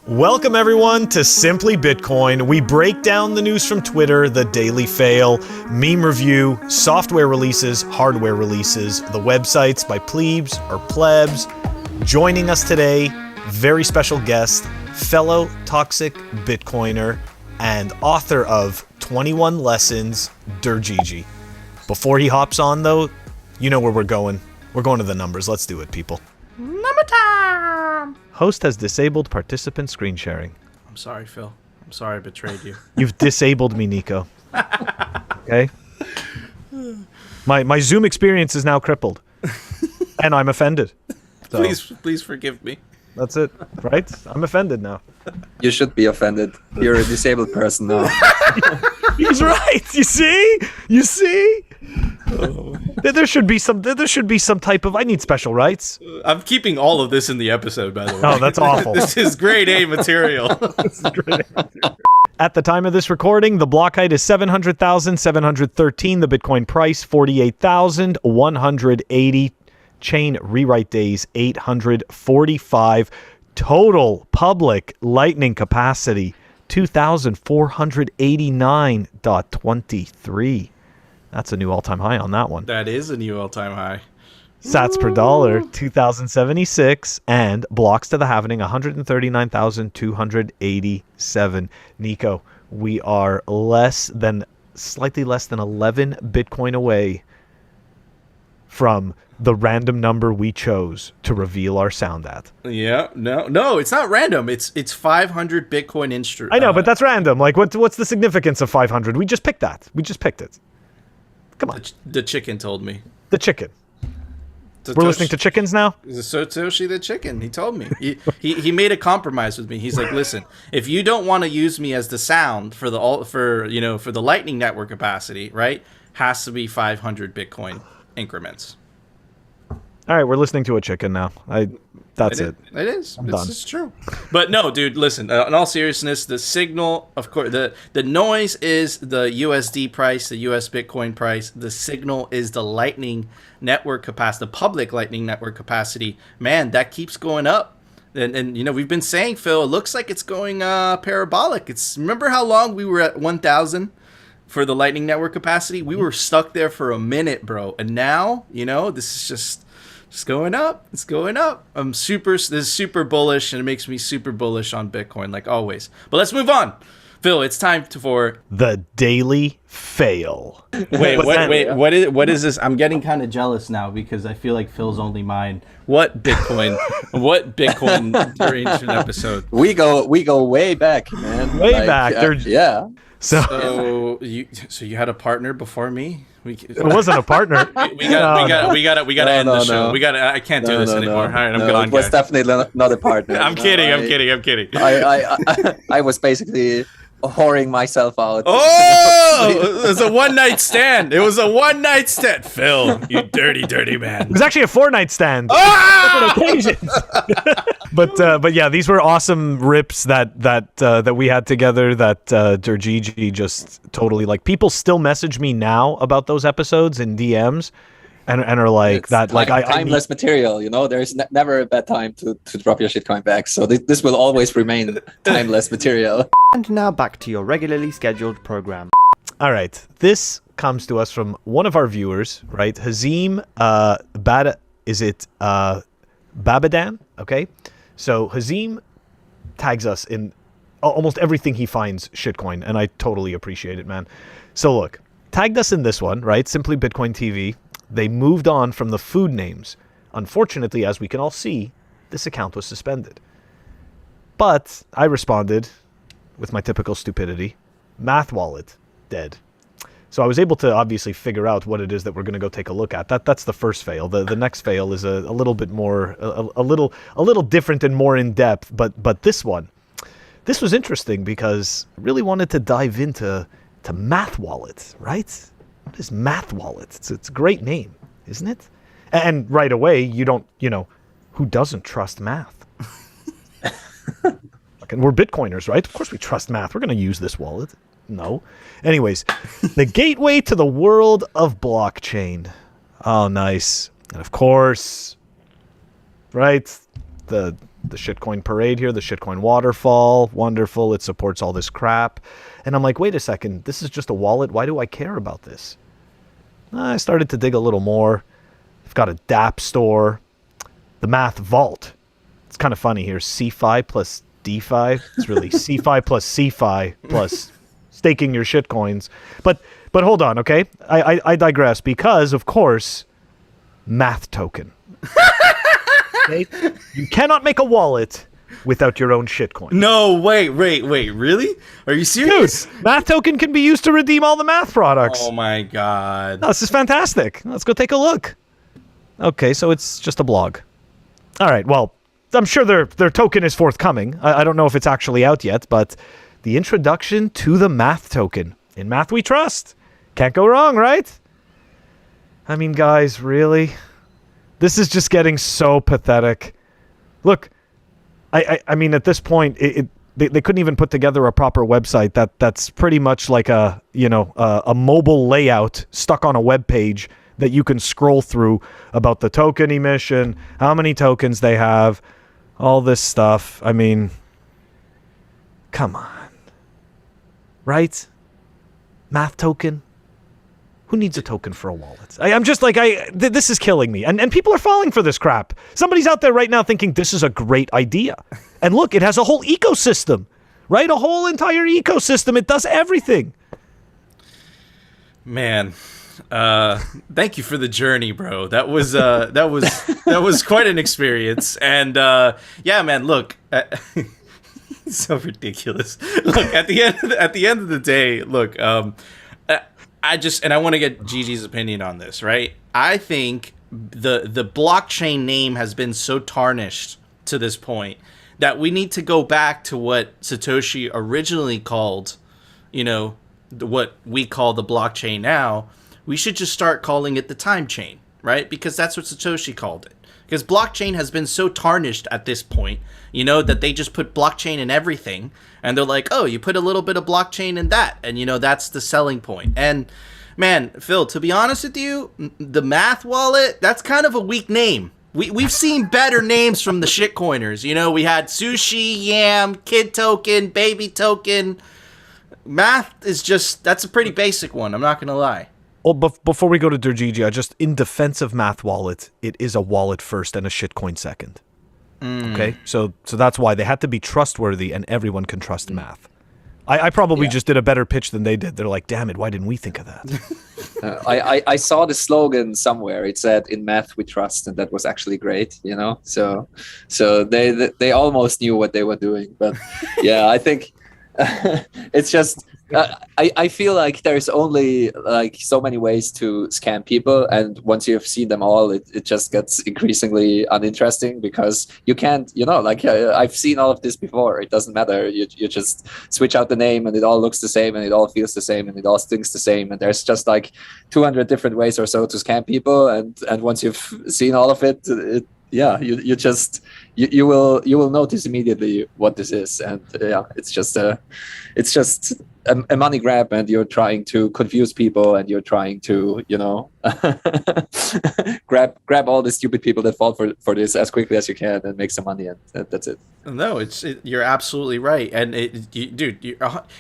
Welcome everyone to Simply Bitcoin. We break down the news from Twitter, the daily fail, meme review, software releases, hardware releases, the websites by plebes or plebs. Joining us today, very special guest, fellow toxic Bitcoiner and author of 21 Lessons, Durgigi. Before he hops on though, you know where we're going. We're going to the numbers. Let's do it, people. Number time! Host has disabled participant screen sharing. I'm sorry, Phil. I'm sorry I betrayed you. You've disabled me, Nico. Okay? My Zoom experience is now crippled. And I'm offended. So, please forgive me. that's it, right? I'm offended now. You should be offended. You're a disabled person now. He's right. You see? You see? There should be some type of I need special rights. I'm keeping all of this in the episode, by the way. Oh, that's awful. This is grade A material. At the time of this recording, the block height is 700,713. The Bitcoin price 48,180. Chain rewrite days 845. Total public Lightning capacity 2,489.23. That's a new all-time high on that one. That is a new all-time high. Sats per dollar 2,076, and blocks to the halvening 139,287. Nico, we are slightly less than 11 Bitcoin away from the random number we chose to reveal our sound at. Yeah, no, it's not random. It's 500 Bitcoin I know, but that's random. Like, what's the significance of 500? We just picked that. We just picked it. Come on. The chicken told me. The chicken. We're listening to chickens now? Satoshi the chicken. He told me. He made a compromise with me. He's like, listen, if you don't want to use me as the sound for the Lightning Network capacity, right? Has to be 500 Bitcoin increments. All right, we're listening to a chicken now. That's it. It is. I'm done. It's true. But no, dude, listen. In all seriousness, the signal, of course, the noise is the USD price, the US Bitcoin price. The signal is the Lightning Network capacity, the public Lightning Network capacity. Man, that keeps going up. And you know, we've been saying, Phil, it looks like it's going parabolic. Remember how long we were at 1,000 for the Lightning Network capacity? We were stuck there for a minute, bro. And now, you know, this is just going up. It's going up. This is super bullish, and it makes me super bullish on Bitcoin, like always. But let's move on. Phil, it's time for the daily fail. Wait, what is this? I'm getting kind of jealous now because I feel like Phil's only mine. What Bitcoin during an episode? We go way back, man. Way back. Yeah. So you had a partner before me? It wasn't a partner. We gotta end the show. I can't do this anymore. All right, I'm gone. It was definitely not a partner. I'm kidding. I was basically whoring myself out. Oh, it was a one-night stand. Phil, you dirty man. It was actually a 4-night stand. Different occasions. But yeah, these were awesome rips that we had together that Durgigi just totally like. People still message me now about those episodes in DMs and are like it's that. Like timeless material, you know. There's never a bad time to drop your shitcoin back. So this will always remain timeless material. And now back to your regularly scheduled program. All right, this comes to us from one of our viewers, right? Hazim Babadan? Okay, so Hazim tags us in almost everything he finds shitcoin, and I totally appreciate it, man. So look, tagged us in this one, right? Simply Bitcoin TV. They moved on from the food names. Unfortunately, as we can all see, this account was suspended. But I responded with my typical stupidity. Math wallet, dead. So I was able to obviously figure out what it is that we're going to go take a look at. That's the first fail. The next fail is a little bit more, a little different and more in depth. But this was interesting because I really wanted to dive into Math Wallet, right? What is Math Wallet? It's a great name, isn't it? And right away, who doesn't trust math? And we're Bitcoiners, right? Of course we trust math. We're going to use this wallet. No. Anyways, the gateway to the world of blockchain. Oh, nice. And of course, right, the the shitcoin parade here, the shitcoin waterfall, wonderful. It supports all this crap. And I'm like, wait a second, this is just a wallet. Why do I care about this? I started to dig a little more. I've got a DApp store, the Math Vault. It's kind of funny here, CFI plus DeFi. It's really CFI plus CFI plus staking your shitcoins. But hold on, okay? I digress because, of course, Math token. Okay? You cannot make a wallet without your own shitcoin. No, wait, really? Are you serious? Dude, Math token can be used to redeem all the Math products. Oh my god. No, this is fantastic. Let's go take a look. Okay, so it's just a blog. All right, well, I'm sure their token is forthcoming. I don't know if it's actually out yet, but the introduction to the Math token. In Math we trust. Can't go wrong, right? I mean, guys, really? This is just getting so pathetic. Look, I mean, at this point, they couldn't even put together a proper website that's pretty much like a mobile layout stuck on a web page that you can scroll through about the token emission, how many tokens they have, all this stuff. I mean, come on. Right? Math token? Who needs a token for a wallet? I'm just like, this is killing me. And people are falling for this crap. Somebody's out there right now thinking this is a great idea. And look, it has a whole ecosystem, right? A whole entire ecosystem. It does everything. Man, thank you for the journey, bro. That was quite an experience. And yeah, man, look, it's so ridiculous. Look, at the end of the day, look, I want to get Gigi's opinion on this, right? I think the blockchain name has been so tarnished to this point that we need to go back to what Satoshi originally called, what we call the blockchain now. We should just start calling it the time chain, right? Because that's what Satoshi called it. Because blockchain has been so tarnished at this point, that they just put blockchain in everything. And they're like, oh, you put a little bit of blockchain in that. And, that's the selling point. And, man, Phil, to be honest with you, the Math wallet, that's kind of a weak name. We've seen better names from the shitcoiners. We had Sushi, Yam, Kid Token, Baby Token. Math is that's a pretty basic one. I'm not going to lie. Well, before we go to Dergigi, just in defense of Math Wallet, it is a wallet first and a shitcoin second. Okay, so that's why they had to be trustworthy, and everyone can trust Math. I probably just did a better pitch than they did. They're like, damn it, why didn't we think of that? I saw the slogan somewhere. It said, "In Math we trust," and that was actually great. So they almost knew what they were doing. But yeah, I think it's just. I feel like there's only so many ways to scam people, and once you've seen them all, it just gets increasingly uninteresting because you can't, I've seen all of this before. It doesn't matter. You just switch out the name and it all looks the same and it all feels the same and it all stinks the same. And there's just 200 different ways or so to scam people. And once you've seen all of it, you will notice immediately what this is. And it's just a money grab, and you're trying to confuse people, and you're trying to grab all the stupid people that fall for this as quickly as you can and make some money, and that's it. No, you're absolutely right. And dude,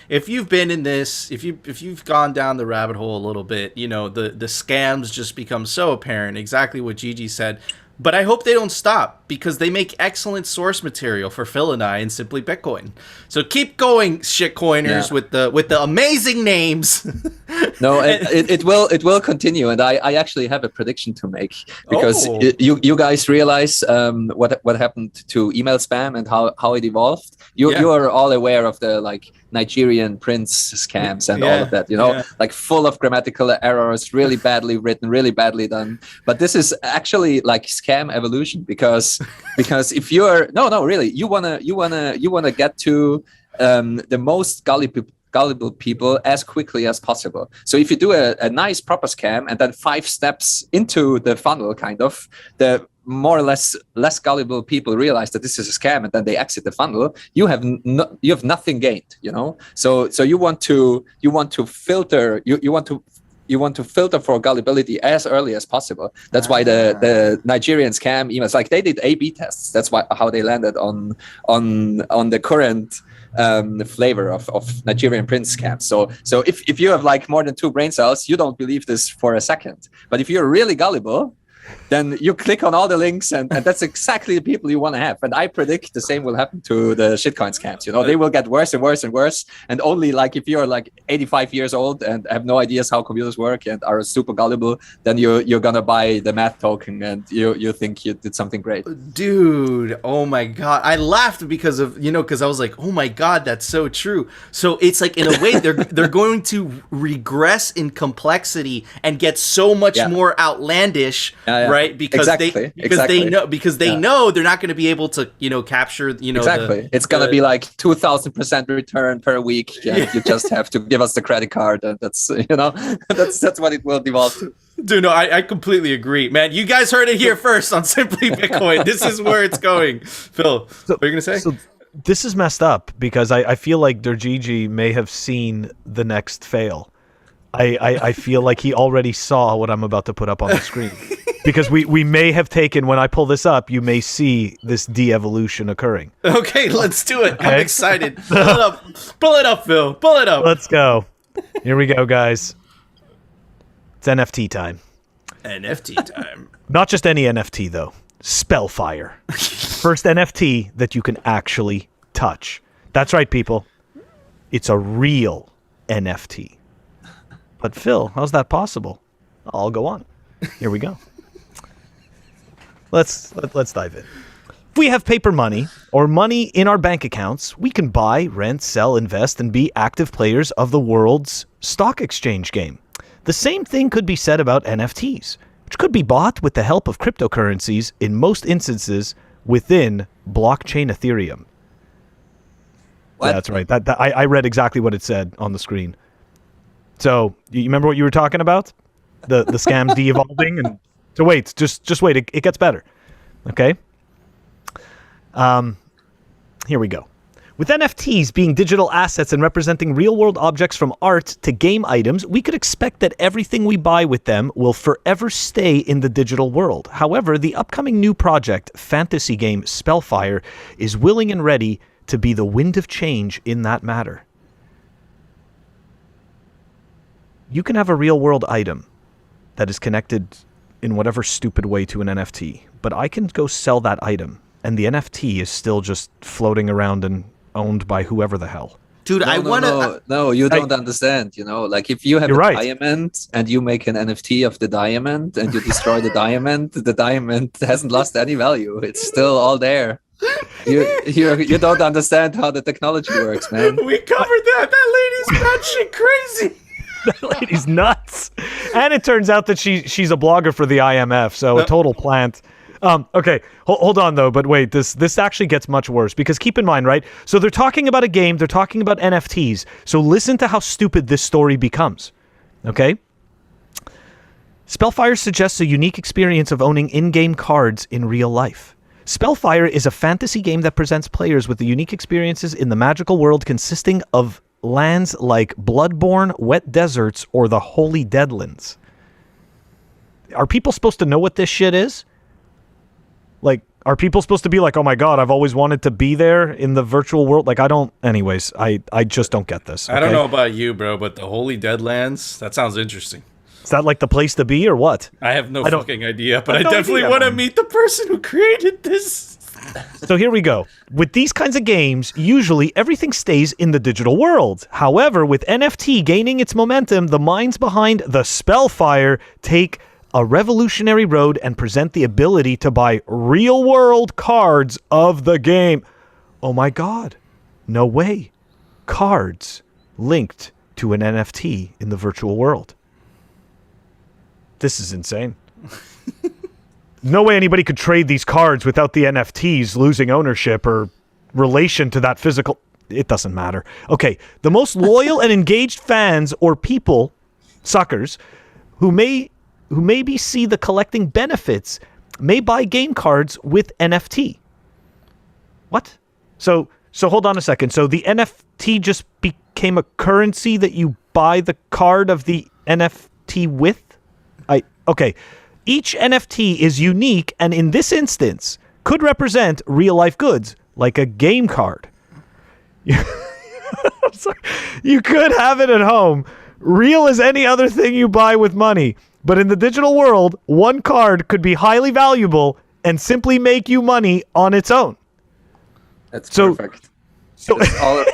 if you've been in this, if you've gone down the rabbit hole a little bit, the scams just become so apparent. Exactly what Gigi said. But I hope they don't stop, because they make excellent source material for Phil and I in Simply Bitcoin. So keep going, shitcoiners, with the amazing names. No, it will continue, and I actually have a prediction to make, because you guys realize what happened to email spam and how it evolved. You are all aware of the Nigerian prince scams and all of that, full of grammatical errors, really badly written, really badly done. But this is actually scam evolution, because if you're really you wanna get to the most gullible people as quickly as possible. So if you do a nice proper scam, and then 5 steps into the funnel, the more or less gullible people realize that this is a scam, and then they exit the funnel, you have nothing gained, So you want to filter, you want to you want to filter for gullibility as early as possible. That's why the Nigerian scam emails, like they did A/B tests. That's how they landed on the current flavor of Nigerian print scams. So if you have like more than 2 brain cells, you don't believe this for a second. But if you're really gullible, then you click on all the links, and that's exactly the people you want to have. And I predict the same will happen to the shitcoin scams. You know, they will get worse and worse and worse. And only like if you're like 85 years old and have no ideas how computers work and are super gullible, then you're gonna buy the math token and you think you did something great. Dude, oh my God. I laughed because I was like, oh my God, that's so true. So it's like, in a way, they're going to regress in complexity and get so much more outlandish. Right, because they know they're not going to be able to capture exactly. It's going to be like 2,000% return per week. And you just have to give us the credit card, and that's that's what it will devolve to. Dude, no, I completely agree, man. You guys heard it here first on Simply Bitcoin. This is where it's going. Phil, what are you going to say? So this is messed up because I feel like Dergigi may have seen the next fail. I feel like he already saw what I'm about to put up on the screen. Because we may have taken, when I pull this up, you may see this de-evolution occurring. Okay, let's do it. Okay. I'm excited. Pull it up, Phil. Pull it up. Let's go. Here we go, guys. It's NFT time. NFT time. Not just any NFT, though. Spellfire. First NFT that you can actually touch. That's right, people. It's a real NFT. But Phil, how's that possible? I'll go on. Here we go. Let's dive in. If we have paper money or money in our bank accounts, we can buy, rent, sell, invest, and be active players of the world's stock exchange game. The same thing could be said about NFTs, which could be bought with the help of cryptocurrencies in most instances within blockchain Ethereum. What? That's right. I read exactly what it said on the screen. So you remember what you were talking about? The scams de-evolving? And so wait, just wait. It gets better. Okay? Here we go. With NFTs being digital assets and representing real-world objects from art to game items, we could expect that everything we buy with them will forever stay in the digital world. However, the upcoming new project, fantasy game Spellfire, is willing and ready to be the wind of change in that matter. You can have a real-world item that is connected in whatever stupid way to an NFT, but I can go sell that item, and the NFT is still just floating around and owned by whoever the hell. Dude, No, you don't understand. Like if you have diamond and you make an NFT of the diamond and you destroy the diamond hasn't lost any value. It's still all there. You don't understand how the technology works, man. We covered that. That lady's batshit crazy. That lady's nuts. And it turns out that she's a blogger for the IMF, so a total plant. Okay, hold on though, but wait, this actually gets much worse, because keep in mind, right? So they're talking about a game, they're talking about NFTs. So listen to how stupid this story becomes. Okay? Spellfire suggests a unique experience of owning in-game cards in real life. Spellfire is a fantasy game that presents players with the unique experiences in the magical world consisting of lands like Bloodborne, wet deserts, or the Holy Deadlands. Are people supposed to know what this shit is? Like, are people supposed to be like, oh my god, I've always wanted to be there in the virtual world? Like, I don't... Anyways, I just don't get this. Okay? I don't know about you, bro, but the Holy Deadlands, that sounds interesting. Is that like the place to be or what? I have no fucking idea, but I definitely want to meet the person who created this. So here we go. With these kinds of games, usually everything stays in the digital world. However, with NFT gaining its momentum, the minds behind the Spellfire take a revolutionary road and present the ability to buy real-world cards of the game. Oh my god. No way. Cards linked to an NFT in the virtual world. This is insane. No way anybody could trade these cards without the NFTs losing ownership or relation to that physical... It doesn't matter. Okay, the most loyal and engaged fans or people, suckers, who maybe see the collecting benefits may buy game cards with NFT. What? So hold on a second. So the NFT just became a currency that you buy the card of the NFT NFT with... Each NFT is unique and in this instance could represent real-life goods, like a game card. I'm sorry. You could have it at home, real as any other thing you buy with money. But in the digital world, one card could be highly valuable and simply make you money on its own. That's perfect. So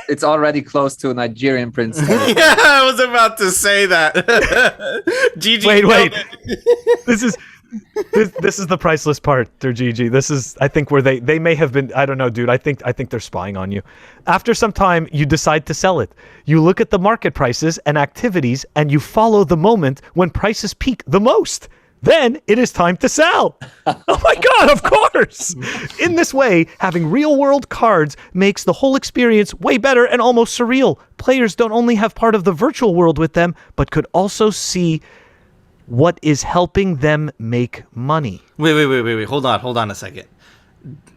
it's already close to a Nigerian prince. Yeah, I was about to say that. GG. Wait. This is the priceless part, there, GG. This is, I think, where they may have been. I don't know, dude. I think they're spying on you. After some time, you decide to sell it. You look at the market prices and activities, and you follow the moment when prices peak the most. Then it is time to sell. Oh my God, of course. In this way, having real world cards makes the whole experience way better and almost surreal. Players don't only have part of the virtual world with them, but could also see what is helping them make money. Wait. Hold on a second.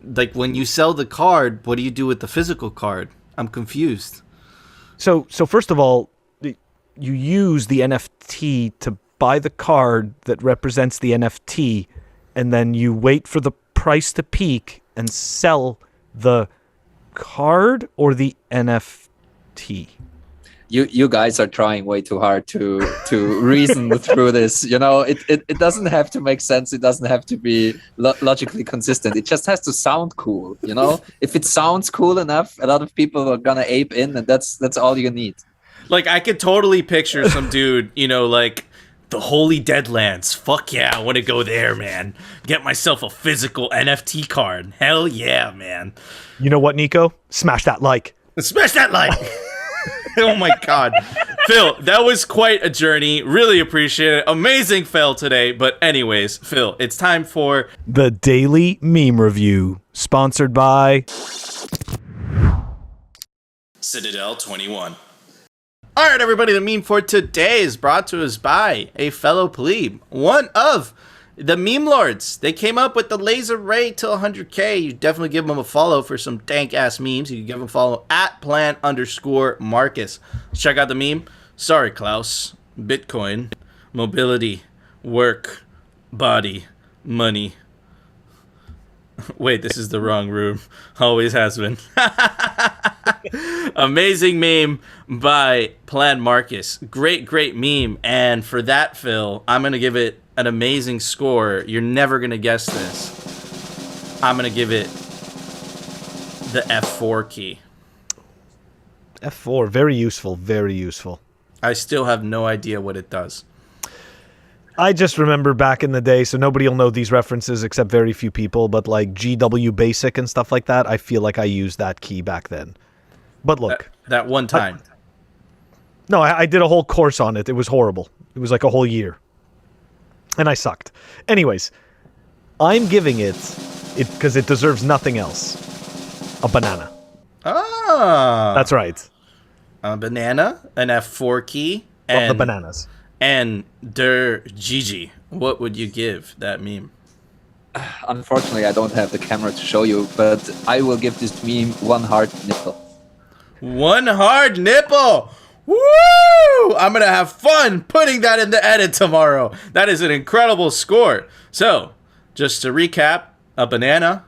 Like, when you sell the card, what do you do with the physical card? I'm confused. So first of all, you use the NFT to buy the card that represents the NFT, and then you wait for the price to peak and sell the card or the NFT. You guys are trying way too hard to reason through this. You know, it doesn't have to make sense. It doesn't have to be logically consistent. It just has to sound cool. You know, if it sounds cool enough, a lot of people are gonna ape in, and that's all you need. Like, I could totally picture some dude, you know, like, the Holy Deadlands. Fuck yeah, I want to go there, man. Get myself a physical NFT card. Hell yeah, man. You know what, Nico? Smash that like. Smash that like. Oh my God. Phil, that was quite a journey. Really appreciate it. Amazing fail today. But anyways, Phil, it's time for the Daily Meme Review, sponsored by Citadel 21. All right, everybody, the meme for today is brought to us by a fellow plebe, one of the meme lords. They came up with the laser ray till 100K. You definitely give them a follow for some dank-ass memes. You can give them a follow at plan_Marcus. Let's check out the meme. Sorry, Klaus. Bitcoin, mobility, work, body, money. Wait, this is the wrong room. Always has been. Amazing meme by Plan Marcus. Great meme. And for that, Phil, I'm going to give it an amazing score. You're never going to guess this. I'm going to give it the F4 key. F4, very useful, very useful. I still have no idea what it does. I just remember back in the day, so nobody will know these references except very few people, but like GW Basic and stuff like that, I feel like I used that key back then. But look. That one time. No, I did a whole course on it. It was horrible. It was like a whole year. And I sucked. Anyways, I'm giving it because it deserves nothing else. A banana. Ah. That's right. A banana, an F4 key. Love the bananas. And der Gigi, what would you give that meme? Unfortunately, I don't have the camera to show you, but I will give this meme one hard nipple. One hard nipple! Woo! I'm gonna have fun putting that in the edit tomorrow. That is an incredible score. So, just to recap, a banana,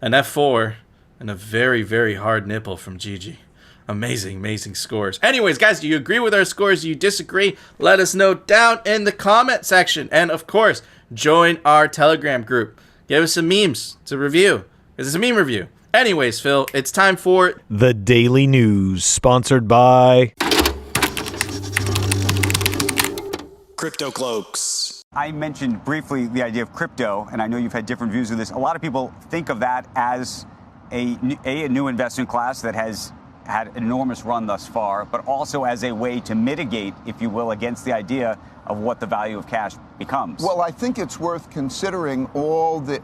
an F4, and a very hard nipple from Gigi. Amazing scores. Anyways, guys, do you agree with our scores? Do you disagree? Let us know down in the comment section. And of course, join our Telegram group. Give us some memes to review. This is a meme review. Anyways, Phil, it's time for the Daily News, sponsored by Crypto Cloaks. I mentioned briefly the idea of crypto, and I know you've had different views of this. A lot of people think of that as a new investment class that has had an enormous run thus far, but also as a way to mitigate, if you will, against the idea of what the value of cash becomes. Well, I think it's worth considering all the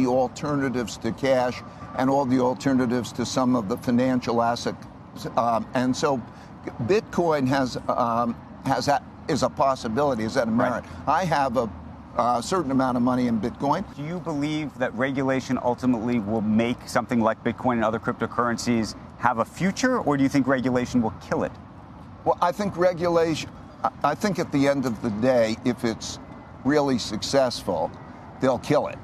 alternatives to cash and all the alternatives to some of the financial assets. And so Bitcoin is a possibility, is that a merit? Right. I have a certain amount of money in Bitcoin. Do you believe that regulation ultimately will make something like Bitcoin and other cryptocurrencies have a future, or do you think regulation will kill it? Well, I think regulation, I think at the end of the day, if it's really successful, they'll kill it.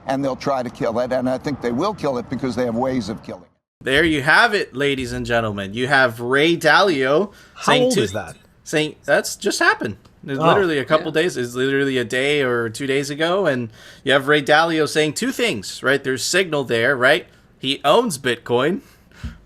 And they'll try to kill it. And I think they will kill it because they have ways of killing it. There you have it, ladies and gentlemen. You have Ray Dalio How old is that? Saying that's just happened. It's literally a couple days. It's literally a day or 2 days ago. And you have Ray Dalio saying two things, right? There's signal there, right? He owns Bitcoin,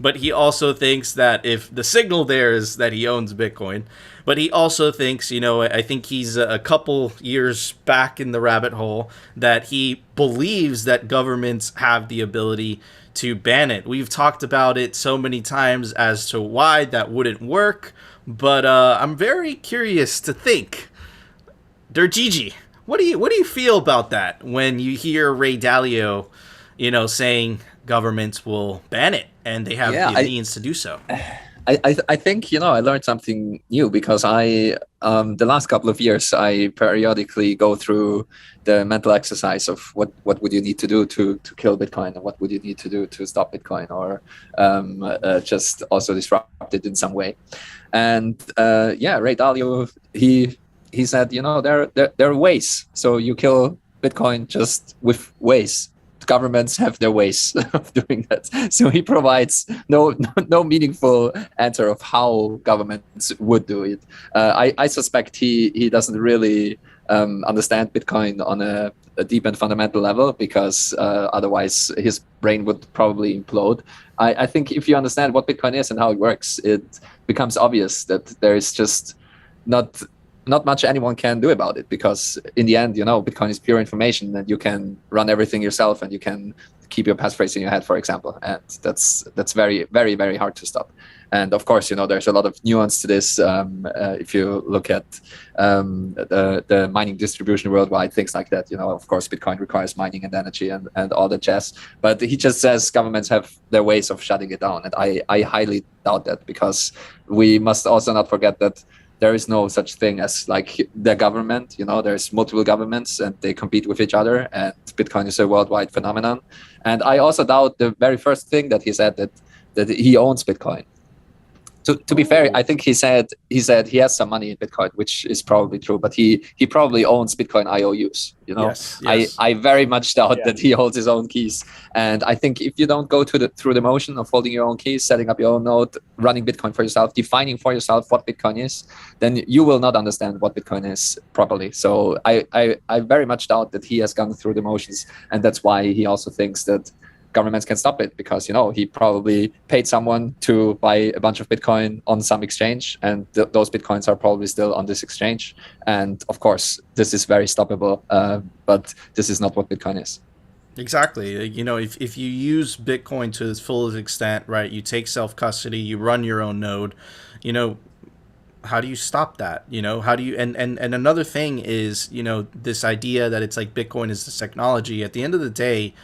but he also thinks that if the signal there is that he owns Bitcoin, but he also thinks, I think he's a couple years back in the rabbit hole, that he believes that governments have the ability to ban it. We've talked about it so many times as to why that wouldn't work, but I'm very curious to think. Gigi, what do you feel about that when you hear Ray Dalio, saying governments will ban it and they have the means to do so? I think, I learned something new because the last couple of years, I periodically go through the mental exercise of what would you need to do to kill Bitcoin, and what would you need to do to stop Bitcoin, or just also disrupt it in some way. And Ray Dalio, he said, there are ways. So you kill Bitcoin just with ways. Governments have their ways of doing that. So he provides no meaningful answer of how governments would do it. I suspect he doesn't really understand Bitcoin on a deep and fundamental level, because otherwise his brain would probably implode. I think if you understand what Bitcoin is and how it works, it becomes obvious that there is just not much anyone can do about it, because in the end, Bitcoin is pure information, and you can run everything yourself, and you can keep your passphrase in your head, for example, and that's very, very, very hard to stop. And of course, there's a lot of nuance to this. If you look at the mining distribution worldwide, things like that, of course, Bitcoin requires mining and energy and all that jazz. But he just says governments have their ways of shutting it down, and I highly doubt that, because we must also not forget that there is no such thing as like the government. There's multiple governments and they compete with each other, and Bitcoin is a worldwide phenomenon. And I also doubt the very first thing that he said, that he owns Bitcoin. To be fair, I think he said he has some money in Bitcoin, which is probably true, but he probably owns Bitcoin IOUs. Yes. I very much doubt that he holds his own keys. And I think if you don't go through the motion of holding your own keys, setting up your own node, running Bitcoin for yourself, defining for yourself what Bitcoin is, then you will not understand what Bitcoin is properly. So I very much doubt that he has gone through the motions, and that's why he also thinks that governments can stop it, because he probably paid someone to buy a bunch of Bitcoin on some exchange, and those Bitcoins are probably still on this exchange. And of course, this is very stoppable, but this is not what Bitcoin is. Exactly. If you use Bitcoin to its fullest extent, right, you take self-custody, you run your own node, how do you stop that? How do you, and another thing is, this idea that it's like Bitcoin is this technology. At the end of the day,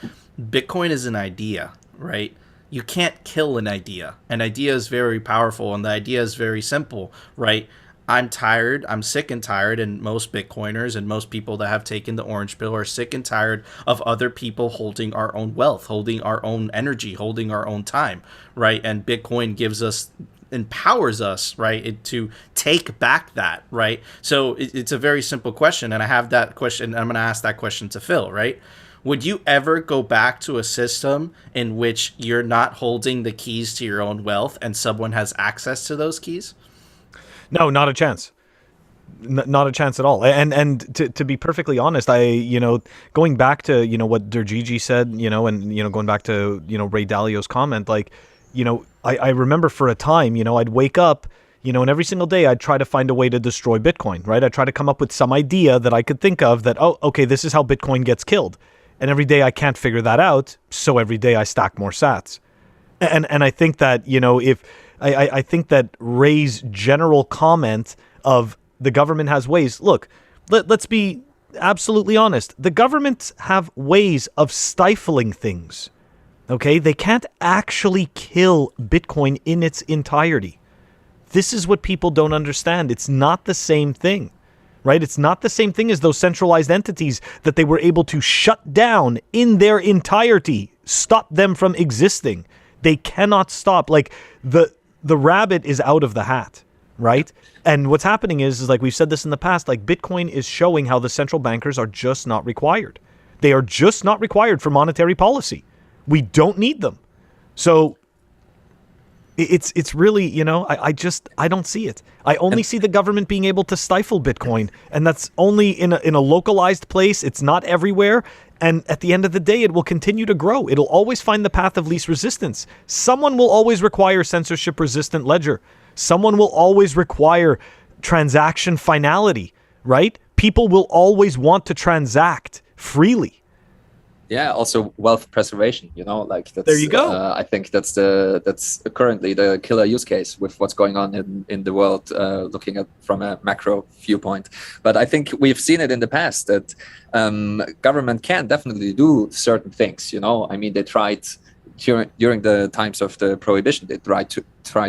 Bitcoin is an idea, right? You can't kill an idea. An idea is very powerful, and the idea is very simple, right? I'm sick and tired, and most Bitcoiners and most people that have taken the orange pill are sick and tired of other people holding our own wealth, holding our own energy, holding our own time, right? And Bitcoin empowers us, right, to take back that, right? So it's a very simple question, and I have that question. I'm going to ask that question to Phil, right? Would you ever go back to a system in which you're not holding the keys to your own wealth and someone has access to those keys? No, not a chance. Not a chance at all. And to be perfectly honest, going back to, what Gigi said, and, going back to, Ray Dalio's comment, I remember for a time, I'd wake up, and every single day I'd try to find a way to destroy Bitcoin, right? I'd try to come up with some idea that I could think of that, oh, okay, this is how Bitcoin gets killed. And every day I can't figure that out, so every day I stack more sats. And I think that, I think that Ray's general comment of the government has ways. Look, let's be absolutely honest. The governments have ways of stifling things. Okay? They can't actually kill Bitcoin in its entirety. This is what people don't understand. It's not the same thing. Right? It's not the same thing as those centralized entities that they were able to shut down in their entirety, stop them from existing. They cannot stop. The rabbit is out of the hat, right? And what's happening is like we've said this in the past, like Bitcoin is showing how the central bankers are just not required. They are just not required for monetary policy. We don't need them. So it's really, you know, I don't see it. I only see the government being able to stifle Bitcoin, and that's only in a localized place. It's not everywhere. And at the end of the day, it will continue to grow. It'll always find the path of least resistance. Someone will always require censorship-resistant ledger. Someone will always require transaction finality, right? People will always want to transact freely. Yeah, also wealth preservation, you know, like that's, there you go. I think that's currently the killer use case with what's going on in the world, looking at from a macro viewpoint. But I think we've seen it in the past that government can definitely do certain things, you know. I mean, they tried during the times of the prohibition, they tried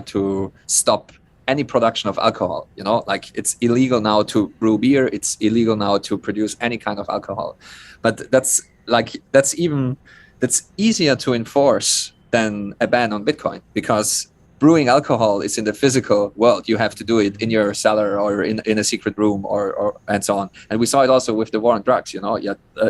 to stop any production of alcohol, you know, like it's illegal now to brew beer, it's illegal now to produce any kind of alcohol. But that's easier to enforce than a ban on Bitcoin, because brewing alcohol is in the physical world. You have to do it in your cellar or in a secret room or and so on. And we saw it also with the war on drugs, you know,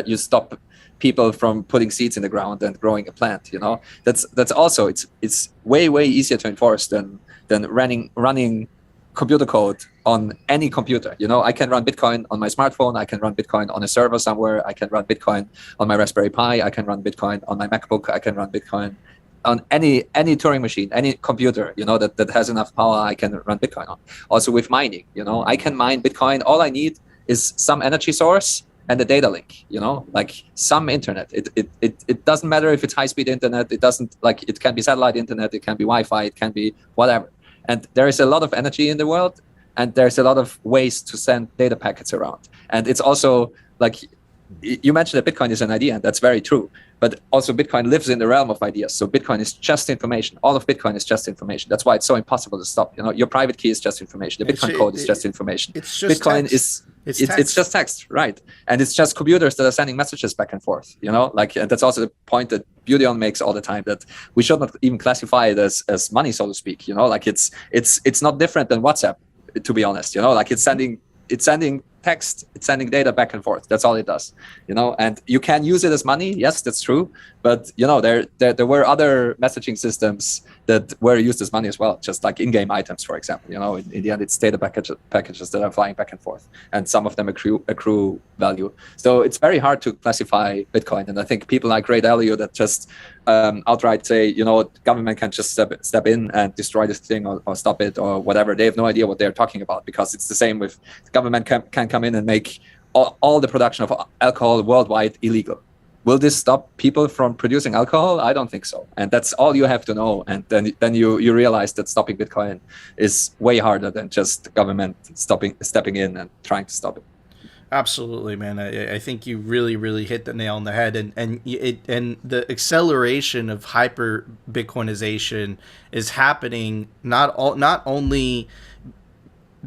you stop people from putting seeds in the ground and growing a plant, you know. That's also, it's way easier to enforce than running computer code on any computer. You know, I can run Bitcoin on my smartphone, I can run Bitcoin on a server somewhere, I can run Bitcoin on my Raspberry Pi, I can run Bitcoin on my MacBook, I can run Bitcoin on any Turing machine, any computer, you know, that has enough power, I can run Bitcoin on. Also with mining, you know, I can mine Bitcoin. All I need is some energy source and a data link, you know, like some internet. It doesn't matter if it's high-speed internet, it doesn't, like, it can be satellite internet, it can be Wi-Fi, it can be whatever. And there is a lot of energy in the world, and there's a lot of ways to send data packets around. And it's also like, you mentioned that Bitcoin is an idea, and that's very true. But also Bitcoin lives in the realm of ideas. So Bitcoin is just information. All of Bitcoin is just information. That's why it's so impossible to stop. You know, your private key is just information. The Bitcoin code is just information. It's just Bitcoin text. It's just text, right? And it's just computers that are sending messages back and forth. You know, like, and that's also the point that Budeon makes all the time, that we should not even classify it as money, so to speak. You know, like it's not different than WhatsApp, to be honest. You know, like it's sending text, it's sending data back and forth. That's all it does, you know. And you can use it as money, yes, that's true. But you know, there were other messaging systems that were used as money as well, just like in-game items, for example. You know, in the end, it's data packages that are flying back and forth, and some of them accrue value. So it's very hard to classify Bitcoin. And I think people like Ray Dalio that just outright say, you know, government can just step in and destroy this thing or stop it or whatever. They have no idea what they're talking about, because it's the same with the government can come in and make all the production of alcohol worldwide illegal. Will this stop people from producing alcohol? I don't think so. And that's all you have to know. And then you realize that stopping Bitcoin is way harder than just government stepping in and trying to stop it. Absolutely, man. I think you really hit the nail on the head, and the acceleration of hyper Bitcoinization is happening not only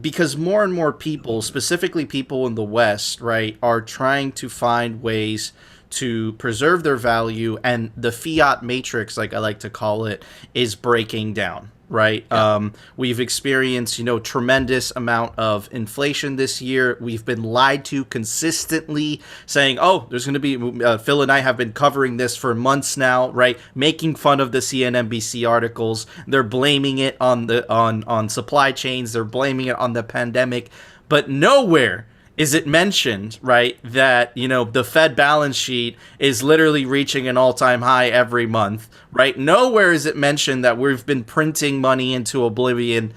because more and more people, specifically people in the West, right, are trying to find ways to preserve their value, and the fiat matrix, like I like to call it, is breaking down. Right. Yeah. We've experienced, you know, tremendous amount of inflation this year. We've been lied to consistently, saying, oh, there's going to be Phil and I have been covering this for months now. Right. Making fun of the CNBC articles. They're blaming it on supply chains. They're blaming it on the pandemic. But nowhere is it mentioned, right, that, you know, the Fed balance sheet is literally reaching an all-time high every month, right? Nowhere is it mentioned that we've been printing money into oblivion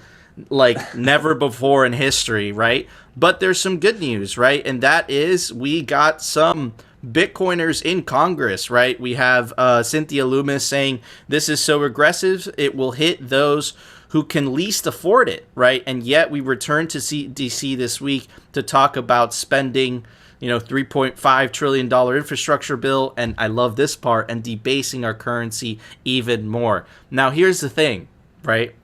like never before in history, right? But there's some good news, right? And that is we got some Bitcoiners in Congress, right? We have Cynthia Loomis saying this is so aggressive, it will hit those who can least afford it, right? And yet we return to DC this week to talk about spending, you know, $3.5 trillion infrastructure bill, and I love this part, and debasing our currency even more. Now, here's the thing, right?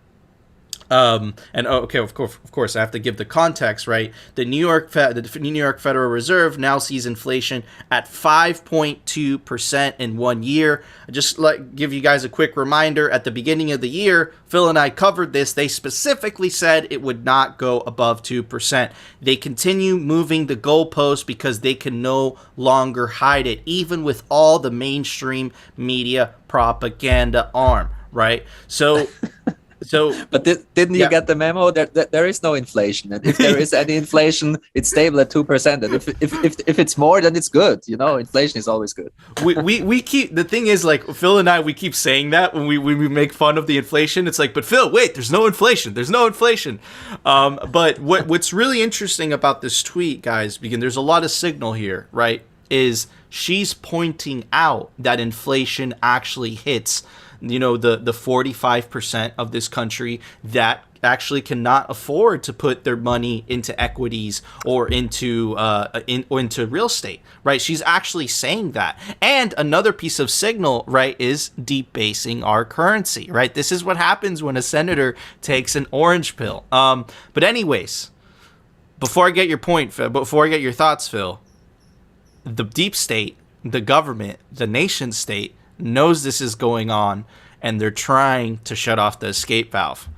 And okay, of course, I have to give the context, right? The New York Federal Reserve now sees inflation at 5.2% in 1 year. Just give you guys a quick reminder. At the beginning of the year, Phil and I covered this. They specifically said it would not go above 2%. They continue moving the goalpost because they can no longer hide it, even with all the mainstream media propaganda arm, right? So. But didn't you get the memo? There is no inflation, and if there is any inflation, it's stable at 2%. And if it's more, then it's good. Inflation is always good. We keep, the thing is, like, Phil and I, we keep saying that when we make fun of the inflation. It's like, but Phil, wait, there's no inflation. There's no inflation. But what's really interesting about this tweet, guys, because there's a lot of signal here, right? Is she's pointing out that inflation actually hits the 45% of this country that actually cannot afford to put their money into equities or into real estate, right? She's actually saying that. And another piece of signal, right, is debasing our currency, right? This is what happens when a senator takes an orange pill. But anyways, before I get your thoughts, Phil, the deep state, the government, the nation state knows this is going on, and they're trying to shut off the escape valve.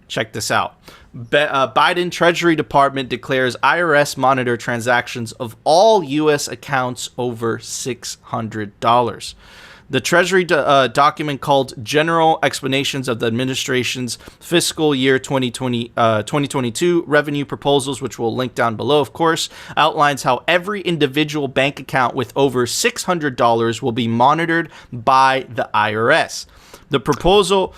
Check this out. Biden Treasury Department declares IRS monitor transactions of all U.S. accounts over $600. The Treasury document called General Explanations of the Administration's Fiscal Year 2022 Revenue Proposals, which we'll link down below, of course, outlines how every individual bank account with over $600 will be monitored by the IRS. The proposal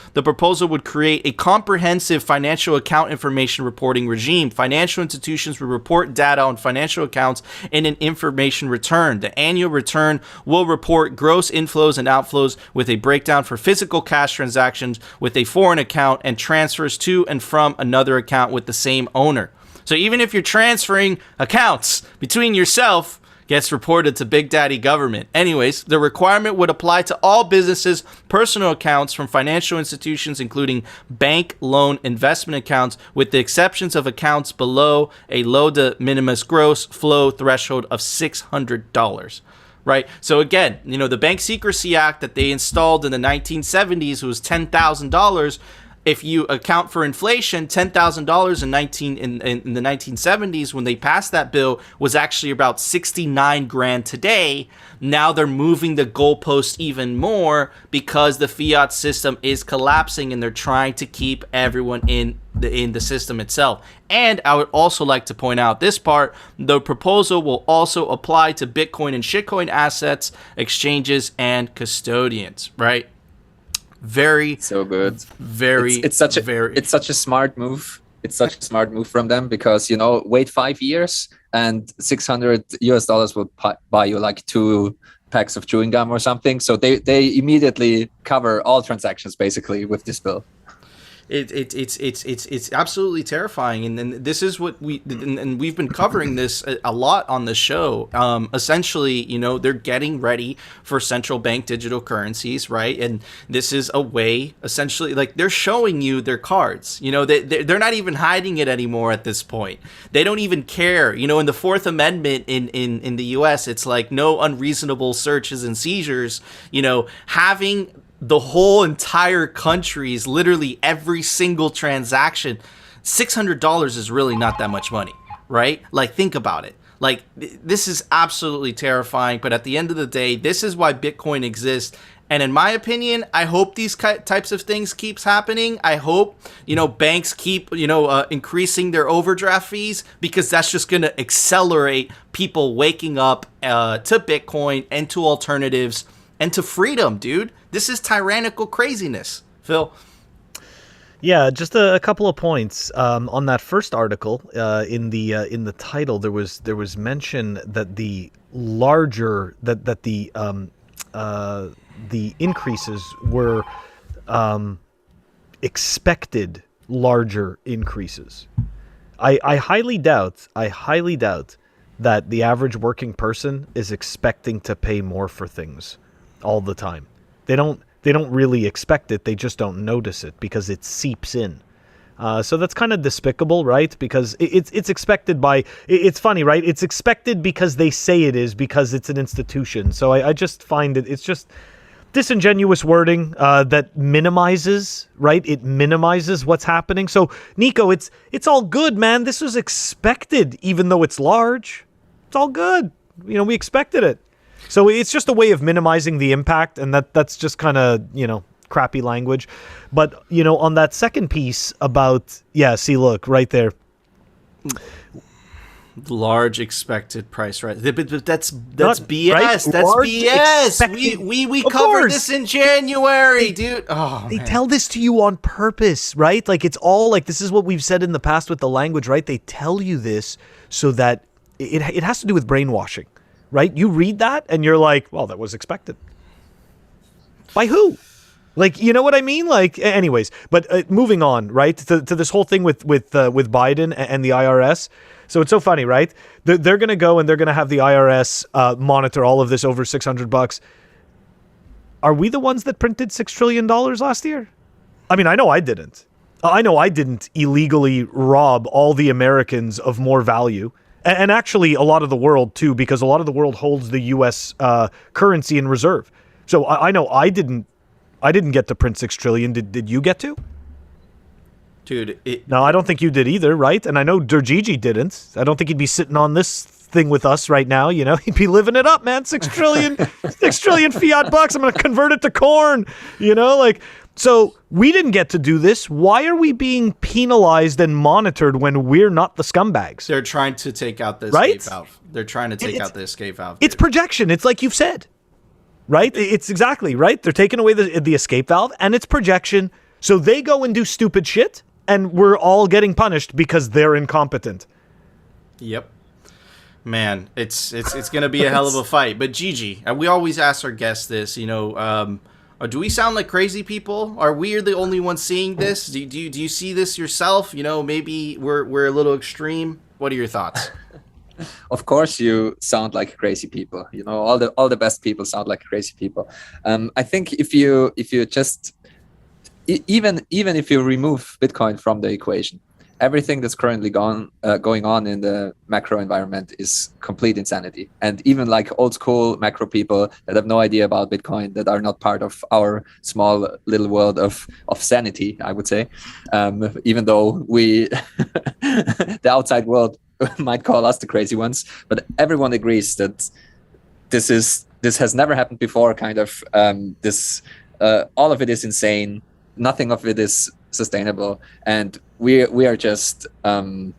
would create a comprehensive financial account information reporting regime. Financial institutions will report data on financial accounts in an information return. The annual return will report gross inflows and outflows with a breakdown for physical cash transactions with a foreign account and transfers to and from another account with the same owner. So even if you're transferring accounts between yourself, gets reported to Big Daddy government. Anyways, the requirement would apply to all businesses' personal accounts from financial institutions, including bank, loan, investment accounts, with the exceptions of accounts below a low de minimis gross flow threshold of $600. Right? So again, the Bank Secrecy Act that they installed in the 1970s was $10,000. If you account for inflation, $10,000 in the 1970s when they passed that bill was actually about 69 grand today. Now they're moving the goalpost even more because the fiat system is collapsing and they're trying to keep everyone in the system itself. And I would also like to point out this part: the proposal will also apply to Bitcoin and shitcoin assets, exchanges, and custodians. Right? Very so good. Very. It's such a smart move. It's such a smart move from them because wait 5 years and $600 will buy you like 2 packs of chewing gum or something. So they immediately cover all transactions basically with this bill. It's absolutely terrifying, and this is what we've been covering this a lot on the show. Essentially, they're getting ready for central bank digital currencies, right? And this is a way, essentially, like they're showing you their cards. They're not even hiding it anymore at this point. They don't even care. In the Fourth Amendment in the U.S., it's like no unreasonable searches and seizures. Having the whole entire country's literally every single transaction, $600 is really not that much money, right? Like, think about it. Like, this is absolutely terrifying. But at the end of the day, this is why Bitcoin exists. And in my opinion, I hope these types of things keeps happening. I hope, banks keep, increasing their overdraft fees, because that's just going to accelerate people waking up to Bitcoin and to alternatives and to freedom, dude. This is tyrannical craziness. Phil? Yeah, just a couple of points on that first article. In the title, there was mention that the larger that the increases were expected larger increases. I highly doubt that the average working person is expecting to pay more for things all the time. They don't really expect it. They just don't notice it because it seeps in. So that's kind of despicable, right? Because it's expected by... It's funny, right? It's expected because they say it is, because it's an institution. So I just find it's just disingenuous wording that minimizes, right? It minimizes what's happening. So, Nico, it's all good, man. This was expected, even though it's large. It's all good. We expected it. So it's just a way of minimizing the impact, and that's just kind of, crappy language. But, on that second piece about, see, look, right there. Large expected price, right? But that's Not, BS. Right? That's Large BS. expected- We Of covered course. this in January, dude. Oh, They man. tell this to you on purpose, right? Like, it's all like, this is what we've said in the past with the language, right? They tell you this so that it has to do with brainwashing, right? You read that and you're like, well, that was expected. By who? Like, you know what I mean? Like, anyways, but moving on, right? To this whole thing with Biden and the IRS. So it's so funny, right? They're going to go and they're going to have the IRS monitor all of this over $600. Are we the ones that printed $6 trillion last year? I mean, I know I didn't. I know I didn't illegally rob all the Americans of more value. And actually a lot of the world too, because a lot of the world holds the U.S. Currency in reserve. So I know I didn't get to print 6 trillion. Did you get to? Dude, No, I don't think you did either, right? And I know Durgigi didn't. I don't think he'd be sitting on this thing with us right now, He'd be living it up, man. 6 trillion, 6 trillion fiat bucks. I'm going to convert it to corn, So we didn't get to do this. Why are we being penalized and monitored when we're not the scumbags? they're trying to take out the escape Right? valve. They're trying to take out the escape valve. It's dude. projection. It's like you've said, right? It's exactly right. They're taking away the escape valve, and it's projection. So they go and do stupid shit, and we're all getting punished because they're incompetent. Yep. Man, it's gonna be a hell of a fight. But Gigi, we always ask our guests this, do we sound like crazy people? Are we the only ones seeing this? Do you see this yourself? Maybe we're a little extreme. What are your thoughts? Of course, you sound like crazy people. All the best people sound like crazy people. I think if you just even if you remove Bitcoin from the equation, everything that's currently going on in the macro environment is complete insanity. And even like old school macro people that have no idea about Bitcoin, that are not part of our small little world of sanity, I would say, even though we, the outside world might call us the crazy ones, but everyone agrees that this has never happened before. Kind of all of it is insane. Nothing of it is sustainable, and we are just I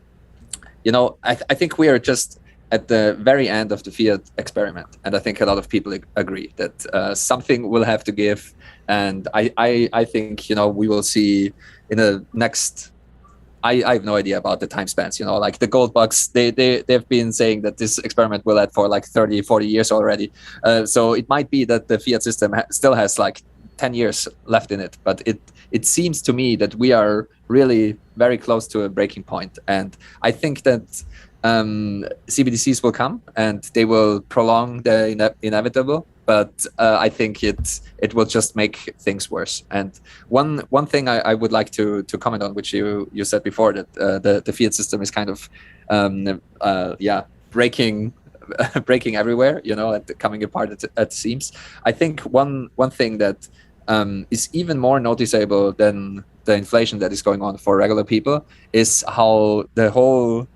think we are just at the very end of the fiat experiment, and I think a lot of people agree that something will have to give, and I think we will see in the next. I have no idea about the time spans, like the gold bugs, they've been saying that this experiment will last for like 30-40 years already, so it might be that the fiat system still has like 10 years left in it, but it seems to me that we are really very close to a breaking point. And I think that CBDCs will come and they will prolong the inevitable, but I think it will just make things worse. And one thing I would like to comment on, which you said before, that the fiat system is kind of breaking everywhere, coming apart at the seams. I think one thing that is even more noticeable than the inflation that is going on for regular people is how the whole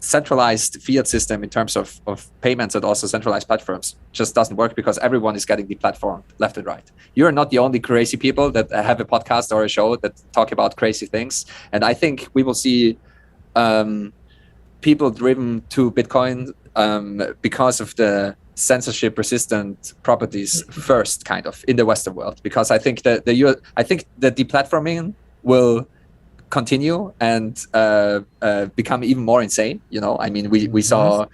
centralized fiat system in terms of payments and also centralized platforms just doesn't work, because everyone is getting deplatformed left and right. You're not the only crazy people that have a podcast or a show that talk about crazy things. And I think we will see people driven to Bitcoin because of the censorship resistant properties first, kind of in the Western world, because I think that the deplatforming will continue and become even more insane. I mean, we saw,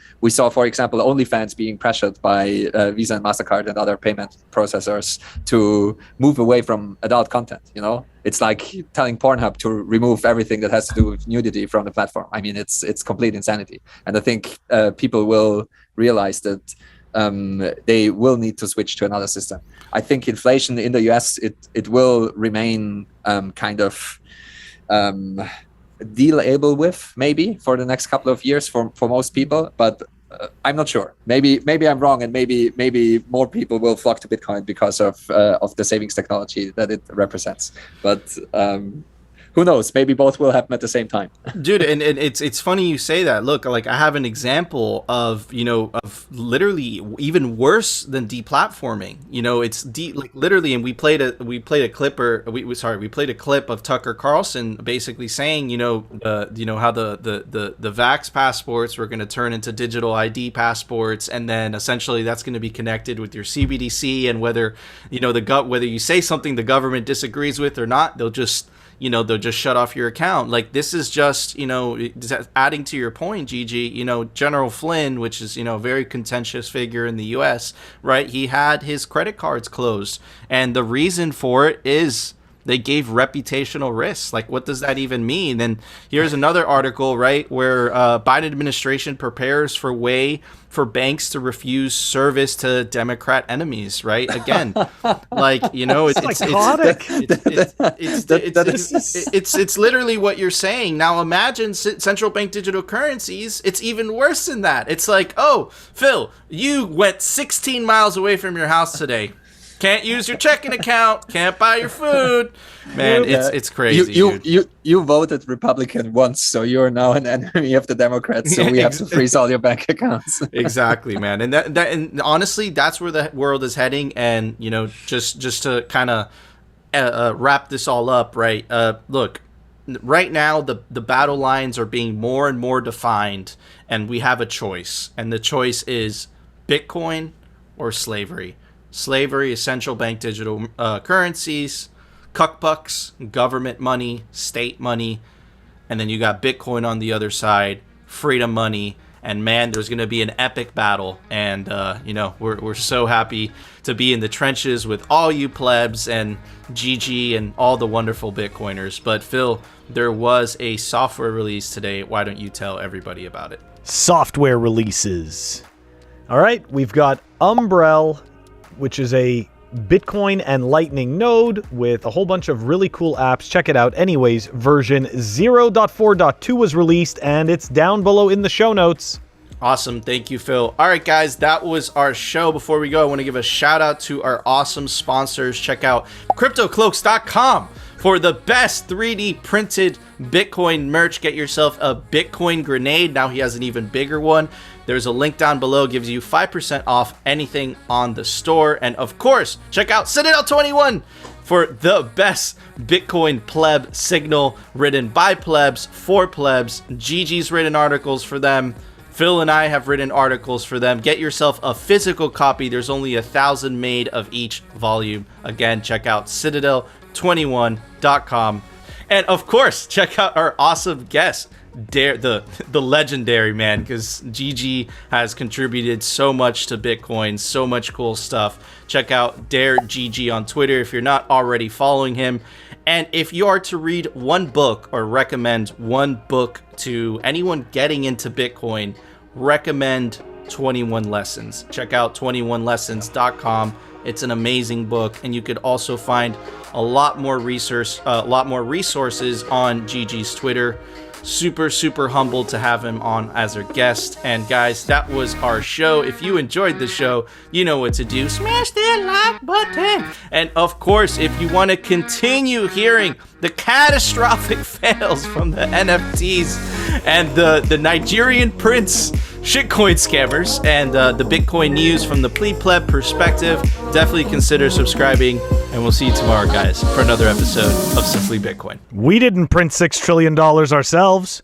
for example, OnlyFans being pressured by Visa and MasterCard and other payment processors to move away from adult content. It's like telling Pornhub to remove everything that has to do with nudity from the platform. I mean, it's complete insanity. And I think people will realize that they will need to switch to another system. I think inflation in the US, it will remain kind of dealable with maybe for the next couple of years for most people, but I'm not sure. Maybe I'm wrong, and maybe more people will flock to Bitcoin because of the savings technology that it represents. But who knows? Maybe both will happen at the same time. Dude, and it's funny you say that. Look, like I have an example of, of literally even worse than deplatforming. It's literally, and we played a clip we played a clip of Tucker Carlson basically saying, how the vax passports were going to turn into digital ID passports, and then essentially that's going to be connected with your CBDC, and whether whether you say something the government disagrees with or not, they'll just shut off your account. Like, this is just, adding to your point, Gigi, General Flynn, which is, a very contentious figure in the US, right? He had his credit cards closed. And the reason for it is they gave reputational risks. Like, what does that even mean? And here's another article, right, where Biden administration prepares for way for banks to refuse service to Democrat enemies, right? Again, like, it's literally what you're saying. Now imagine central bank digital currencies. It's even worse than that. It's like, oh, Phil, you went 16 miles away from your house today. Can't use your checking account. Can't buy your food. Man, it's crazy. You voted Republican once, so you're now an enemy of the Democrats. So we have to freeze all your bank accounts. Exactly, man. And and honestly, that's where the world is heading. And just to kind of wrap this all up, right? Look, right now the battle lines are being more and more defined, and we have a choice. And the choice is Bitcoin or slavery. Slavery is central bank digital currencies, cuckbucks, government money, state money, and then you got Bitcoin on the other side, freedom money. And man, there's going to be an epic battle. And we're so happy to be in the trenches with all you plebs and GG and all the wonderful Bitcoiners. But Phil, there was a software release today. Why don't you tell everybody about it? Software releases. All right, we've got Umbrel, which is a Bitcoin and Lightning node with a whole bunch of really cool apps. Check it out. Anyways, version 0.4.2 was released, and it's down below in the show notes. Awesome. Thank you, Phil. All right, guys, that was our show. Before we go, I want to give a shout out to our awesome sponsors. Check out CryptoCloaks.com for the best 3D printed Bitcoin merch. Get yourself a Bitcoin grenade. Now he has an even bigger one. There's a link down below, gives you 5% off anything on the store. And of course, check out Citadel 21 for the best Bitcoin pleb signal, written by plebs for plebs. Gigi's written articles for them. Phil and I have written articles for them. Get yourself a physical copy. There's only 1,000 made of each volume. Again, check out citadel21.com. And of course, check out our awesome guest, the legendary man, because GG has contributed so much to Bitcoin, so much cool stuff. Check out Dare GG on Twitter if you're not already following him. And if you are to read one book or recommend one book to anyone getting into Bitcoin, recommend 21 Lessons. Check out 21lessons.com. It's an amazing book, and you could also find a lot more resources on GG's Twitter. Super humbled to have him on as our guest. And guys, that was our show. If you enjoyed the show, you know what to do. Smash that like button. And of course, if you want to continue hearing the catastrophic fails from the NFTs and the Nigerian prince shitcoin scammers and the Bitcoin news from the pleb perspective, definitely consider subscribing. And we'll see you tomorrow, guys, for another episode of Simply Bitcoin. We didn't print $6 trillion ourselves.